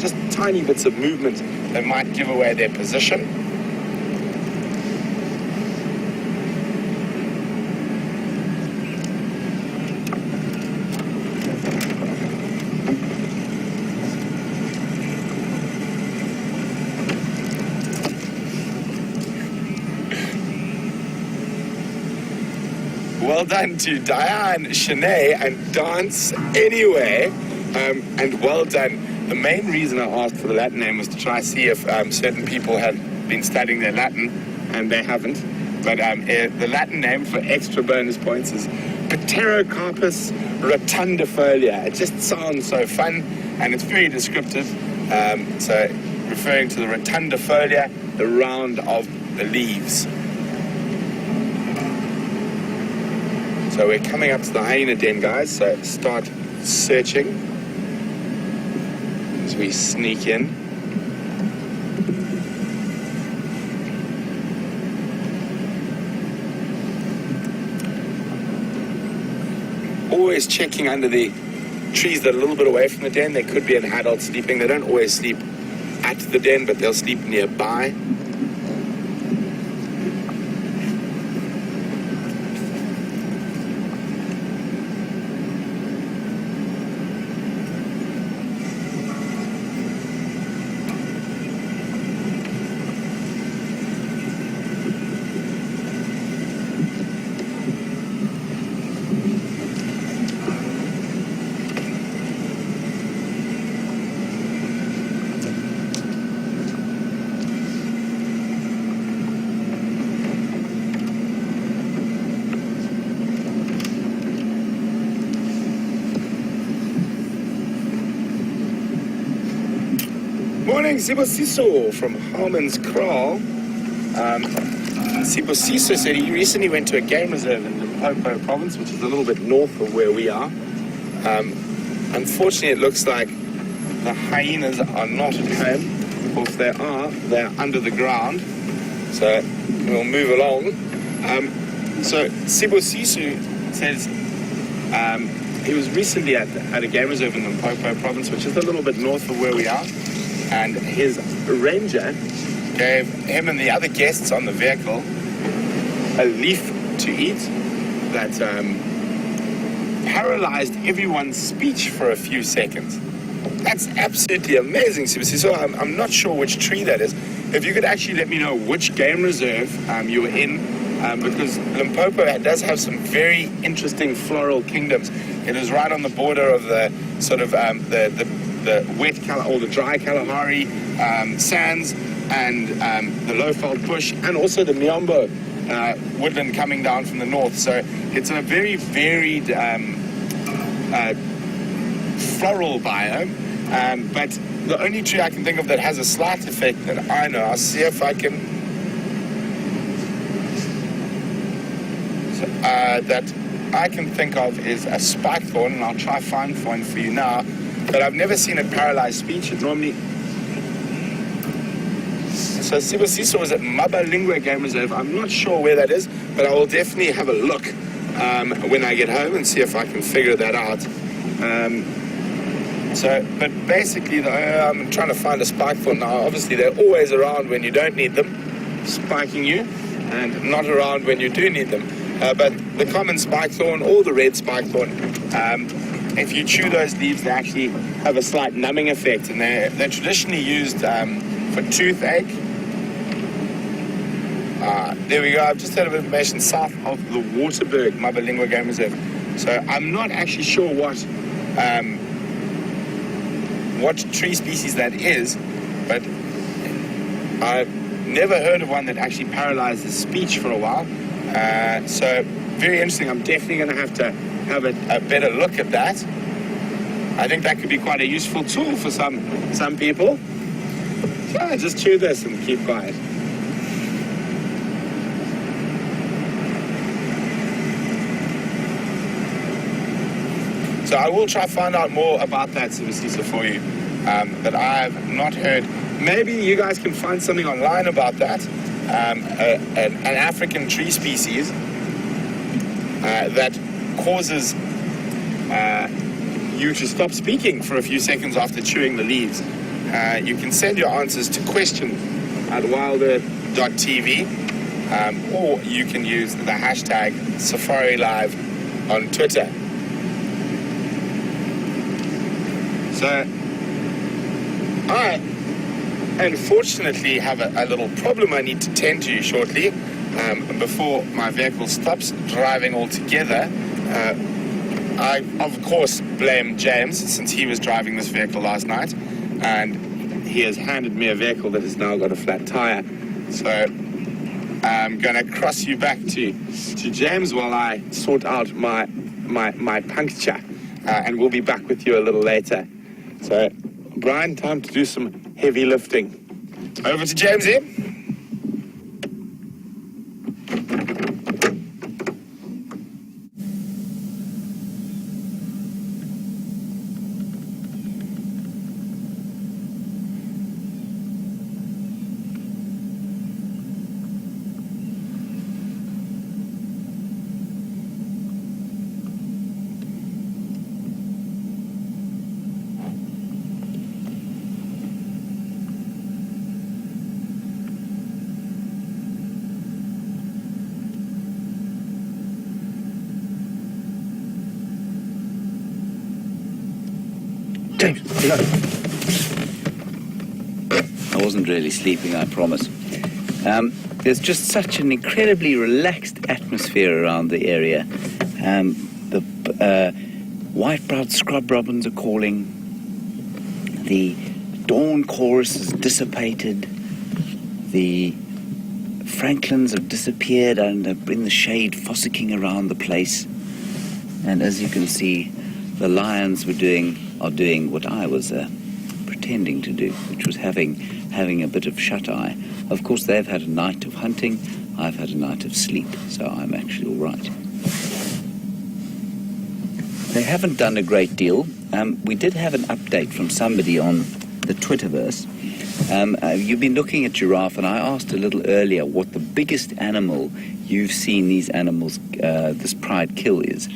just tiny bits of movement that might give away their position. Well done to Diane, Shanae, and Dance Anyway, and well done. The main reason I asked for the Latin name was to try to see if certain people had been studying their Latin, and they haven't. But the Latin name for extra bonus points is Pterocarpus rotundifolia. It just sounds so fun, and it's very descriptive. So referring to the rotundifolia, the round of the leaves. So we're coming up to the hyena den, guys, so start searching as we sneak in. Always checking under the trees that are a little bit away from the den. There could be an adult sleeping. They don't always sleep at the den, but they'll sleep nearby. Morning, Sibosiso from Harmon's Kraal. Sibosiso said he recently went to a game reserve in Limpopo province, which is a little bit north of where we are. Unfortunately, it looks like the hyenas are not at home, or if they are, they're under the ground. So we'll move along. So Sibosiso says he was recently at a game reserve in Limpopo province, which is a little bit north of where we are. And his ranger gave him and the other guests on the vehicle a leaf to eat that paralyzed everyone's speech for a few seconds. That's absolutely amazing, so I'm not sure which tree that is. If you could actually let me know which game reserve you were in, because Limpopo does have some very interesting floral kingdoms. It is right on the border of the sort of the wet or the dry Kalahari sands, and the low-fold bush, and also the Miombo woodland coming down from the north. So it's a very varied floral biome, but the only tree I can think of that has a slight effect that I know, I'll see if I can, that I can think of is a spike thorn, and I'll try find one for you now. But I've never seen it paralyze speech. It normally... So Sibosiso was at Mabalingwe Game Reserve. I'm not sure where that is, but I will definitely have a look when I get home and see if I can figure that out. But basically, I'm trying to find a spike thorn now. Obviously, they're always around when you don't need them, spiking you, and not around when you do need them. But the common spike thorn or the red spike thorn, if you chew those leaves, they actually have a slight numbing effect, and they're traditionally used for toothache. There we go. I've just had a bit of information south of the Waterberg Mabalingwe Game Reserve. So I'm not actually sure what tree species that is, but I've never heard of one that actually paralyzes speech for a while. So very interesting. I'm definitely going to have a better look at that. I think that could be quite a useful tool for some people. Yeah, just chew this and keep quiet. So I will try to find out more about that, Sibosiso, for you, that I have not heard. Maybe you guys can find something online about that, an African tree species that causes you to stop speaking for a few seconds after chewing the leaves. You can send your answers to question@wilder.tv, or you can use the hashtag SafariLive on Twitter. So, I unfortunately have a little problem I need to tend to shortly. Before my vehicle stops driving altogether. I, of course, blame James, since he was driving this vehicle last night, and he has handed me a vehicle that has now got a flat tire. So I'm going to cross you back to James while I sort out my puncture, and we'll be back with you a little later. So, Brian, time to do some heavy lifting. Over to James here. James, hello. I wasn't really sleeping, I promise. There's just such an incredibly relaxed atmosphere around the area. The white-browed scrub robins are calling. The dawn chorus has dissipated. The franklins have disappeared and are in the shade, fossicking around the place. And as you can see, the lions are doing what I was pretending to do, which was having a bit of shut-eye. Of course, they've had a night of hunting. I've had a night of sleep, so I'm actually all right. They haven't done a great deal. We did have an update from somebody on the Twitterverse. You've been looking at giraffe, and I asked a little earlier what the biggest animal you've seen these animals, this pride kill is.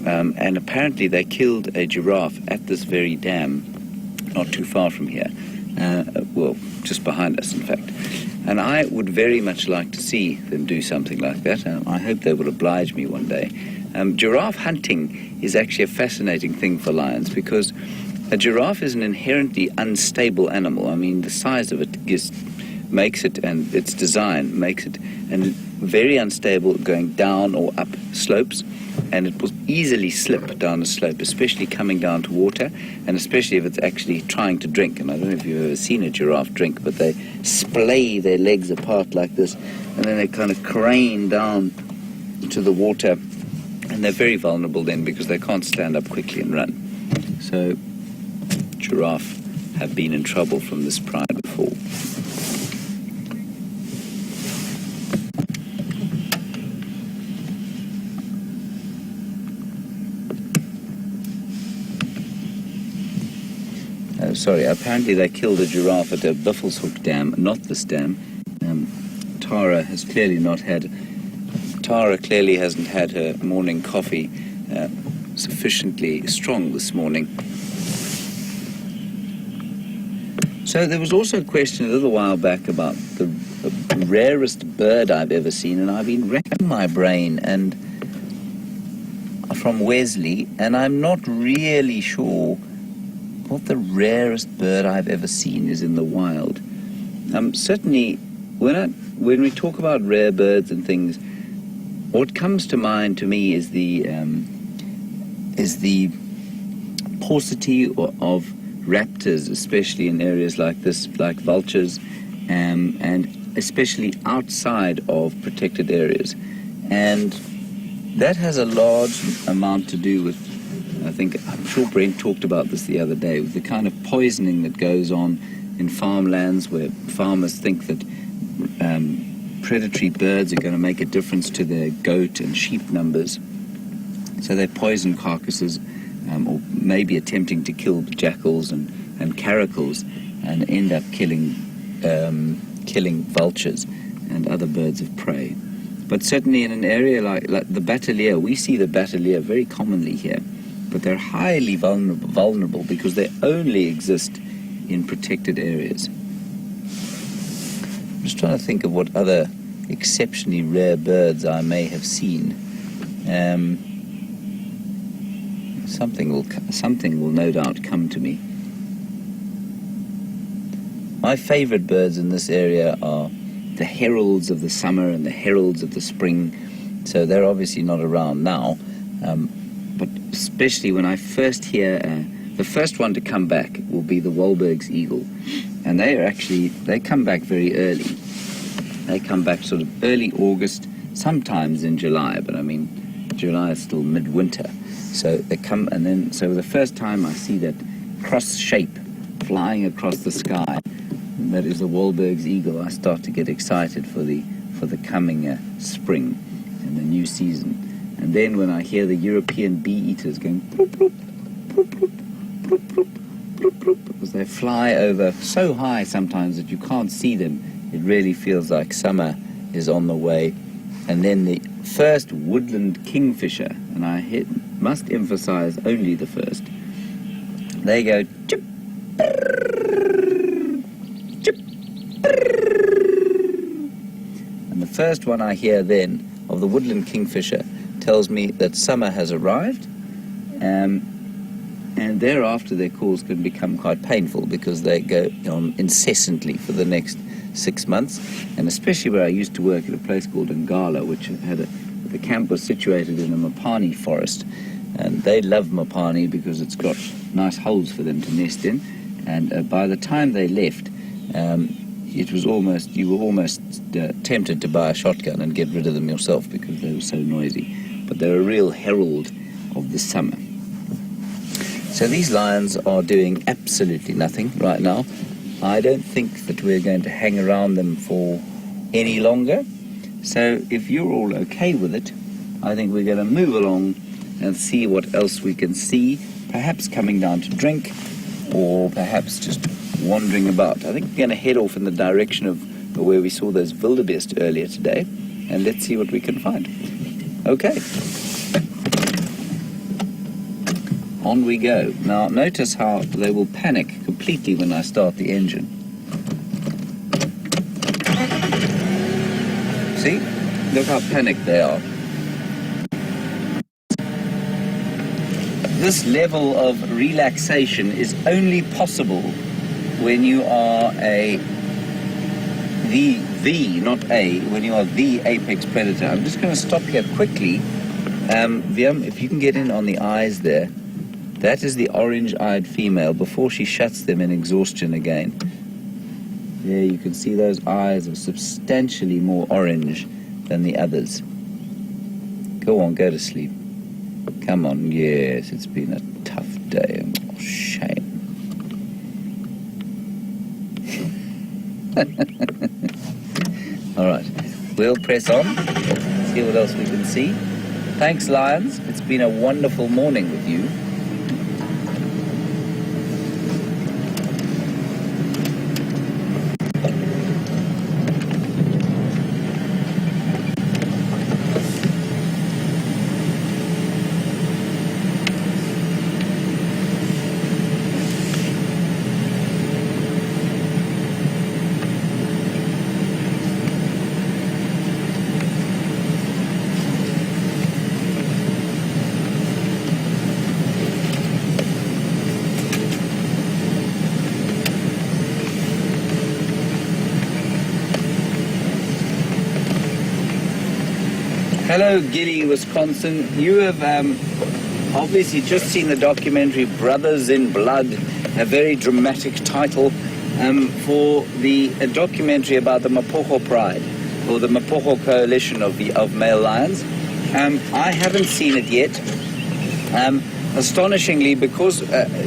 And apparently they killed a giraffe at this very dam, not too far from here. Well, just behind us, in fact. And I would very much like to see them do something like that. I hope they will oblige me one day. Giraffe hunting is actually a fascinating thing for lions, because a giraffe is an inherently unstable animal. I mean, the size of it makes it, and its design makes it very unstable going down or up slopes. And it will easily slip down a slope, especially coming down to water, and especially if it's actually trying to drink. And I don't know if you've ever seen a giraffe drink, but they splay their legs apart like this, and then they kind of crane down to the water, and they're very vulnerable then because they can't stand up quickly and run. So giraffe have been in trouble from this pride before. Sorry, apparently they killed a giraffe at a Buffelshoek Dam, not this dam. Tara clearly hasn't had her morning coffee sufficiently strong this morning. So there was also a question a little while back about the rarest bird I've ever seen, and I've been racking my brain and from Wesley, and I'm not really sure what the rarest bird I've ever seen is in the wild. Certainly, when we talk about rare birds and things, what comes to mind to me is the paucity of raptors, especially in areas like this, like vultures, and especially outside of protected areas. And that has a large amount to do with, I'm sure Brent talked about this the other day, with the kind of poisoning that goes on in farmlands where farmers think that predatory birds are going to make a difference to their goat and sheep numbers. So they poison carcasses, or maybe attempting to kill jackals and caracals, and end up killing vultures and other birds of prey. But certainly in an area like the Batelier, we see the Batelier very commonly here. But they're highly vulnerable because they only exist in protected areas. I'm just trying to think of what other exceptionally rare birds I may have seen. Something will no doubt come to me. My favorite birds in this area are the heralds of the summer and the heralds of the spring. So they're obviously not around now, but especially when I first hear the first one to come back will be the Wahlberg's eagle, and they come back very early. They come back sort of early August, sometimes in July, but I mean July is still midwinter. So they come, and then so the first time I see that cross shape flying across the sky, that is the Wahlberg's eagle, I start to get excited for the coming spring and the new season. And then when I hear the European bee-eaters going bloop, bloop, bloop, bloop, bloop, bloop, bloop, bloop, because they fly over so high sometimes that you can't see them, it really feels like summer is on the way. And then the first woodland kingfisher, and I must emphasize only the first, they go chip, chip, and the first one I hear then of the woodland kingfisher tells me that summer has arrived, and thereafter their calls can become quite painful because they go on incessantly for the next 6 months. And especially where I used to work at a place called Ngala, which the camp was situated in a mapani forest, and they love mapani because it's got nice holes for them to nest in. And by the time they left, you were almost tempted to buy a shotgun and get rid of them yourself because they were so noisy. But they're a real herald of the summer. So these lions are doing absolutely nothing right now. I don't think that we're going to hang around them for any longer. So if you're all okay with it, I think we're going to move along and see what else we can see, perhaps coming down to drink, or perhaps just wandering about. I think we're going to head off in the direction of where we saw those wildebeest earlier today, and let's see what we can find. Okay. On we go. Now, notice how they will panic completely when I start the engine. See? Look how panicked they are. This level of relaxation is only possible when you are when you are the apex predator. I'm just going to stop here quickly. Viam, if you can get in on the eyes there. That is the orange-eyed female before she shuts them in exhaustion again. There you can see those eyes are substantially more orange than the others. Go on, go to sleep. Come on, yes, it's been a tough day. Oh, shame. All right, we'll press on, see what else we can see. Thanks, lions. It's been a wonderful morning with you. Hello, Gilly, Wisconsin. You have obviously just seen the documentary Brothers in Blood, a very dramatic title for a documentary about the Mapocho Pride, or the Mapocho Coalition of male lions. I haven't seen it yet. Astonishingly, because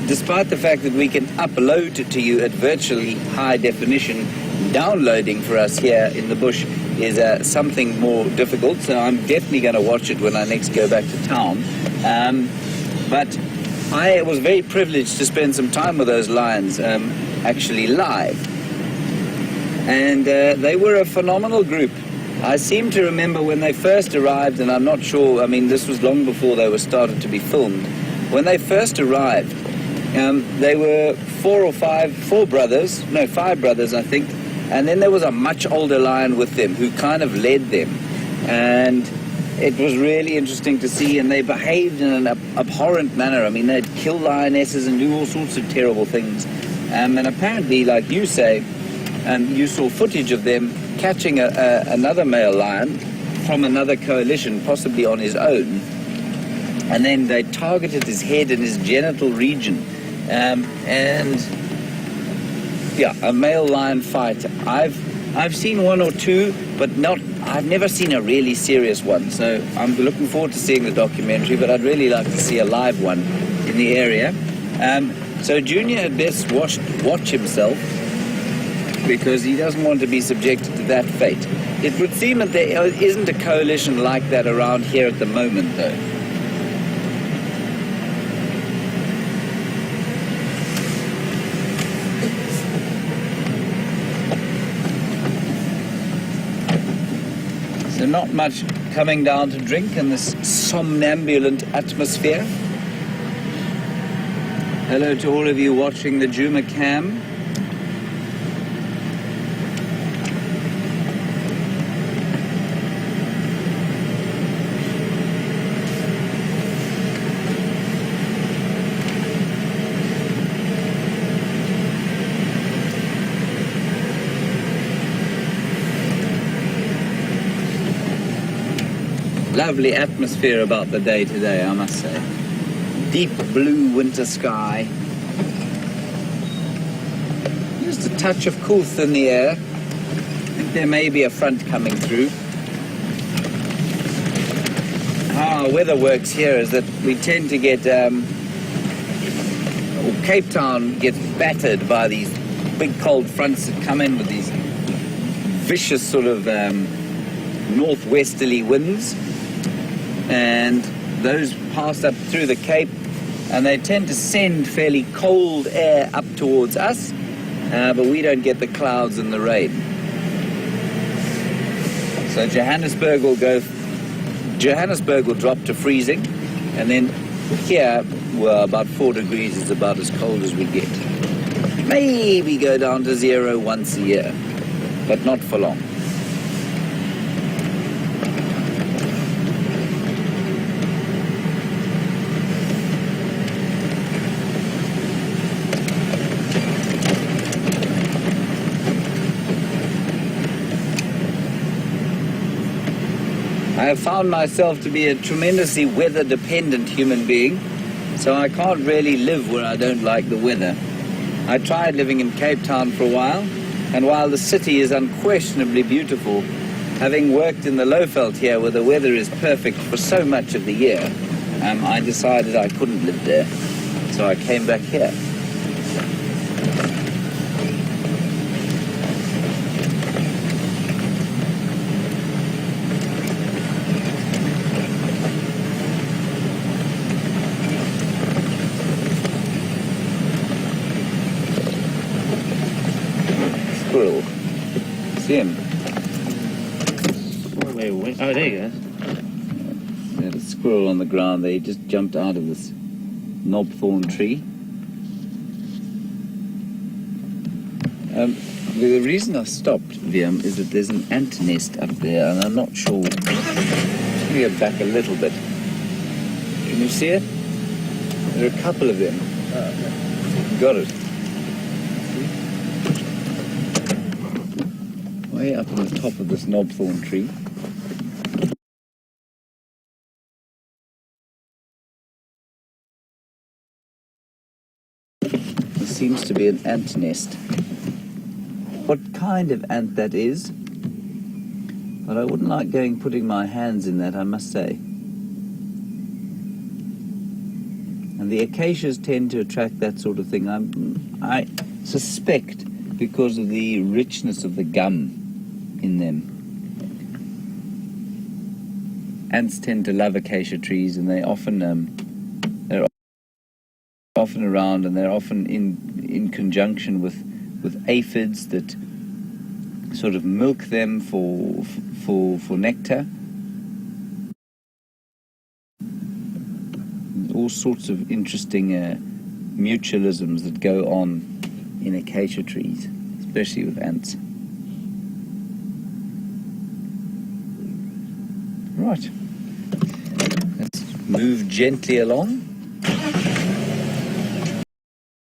despite the fact that we can upload it to you at virtually high definition, downloading for us here in the bush is something more difficult, so I'm definitely going to watch it when I next go back to town. But I was very privileged to spend some time with those lions actually live. And they were a phenomenal group. I seem to remember when they first arrived, and I'm not sure, I mean, this was long before they were started to be filmed. When they first arrived, They were five brothers, I think. And then there was a much older lion with them who kind of led them. And it was really interesting to see, and they behaved in an abhorrent manner. I mean, they'd kill lionesses and do all sorts of terrible things. And apparently, like you say, you saw footage of them catching another male lion from another coalition, possibly on his own. And then they targeted his head and his genital region. A male lion fight. I've seen one or two, but I've never seen a really serious one. So I'm looking forward to seeing the documentary, but I'd really like to see a live one in the area. So Junior had best watch himself, because he doesn't want to be subjected to that fate. It would seem that there isn't a coalition like that around here at the moment, though. So not much coming down to drink in this somnambulant atmosphere. Hello to all of you watching the Juma Cam. Lovely atmosphere about the day today, I must say. Deep blue winter sky. Just a touch of coolth in the air. I think there may be a front coming through. How our weather works here is that we tend to get, Cape Town gets battered by these big cold fronts that come in with these vicious sort of northwesterly winds. And those pass up through the Cape, and they tend to send fairly cold air up towards us, but we don't get the clouds and the rain. So Johannesburg will drop to freezing, and then here, well, about 4 degrees is about as cold as we get. Maybe go down to 0 once a year, but not for long. I have found myself to be a tremendously weather-dependent human being, so I can't really live where I don't like the weather. I tried living in Cape Town for a while, and while the city is unquestionably beautiful, having worked in the Lowveld here where the weather is perfect for so much of the year, I decided I couldn't live there, so I came back here. Squirrel. See him? Oh, there you go. We had a squirrel on the ground there. He just jumped out of this knobthorn tree. The reason I stopped, Viam, is that there's an ant nest up there, and I'm not sure. Let me go back a little bit. Can you see it? There are a couple of them. Got it. Way up on the top of this knobthorn tree. There seems to be an ant nest. What kind of ant that is, but I wouldn't like putting my hands in that, I must say. And the acacias tend to attract that sort of thing. I suspect because of the richness of the gum in them. Ants tend to love acacia trees, and they're often around, and they're often in conjunction with aphids that sort of milk them for nectar. All sorts of interesting mutualisms that go on in acacia trees, especially with ants. Right. Let's move gently along.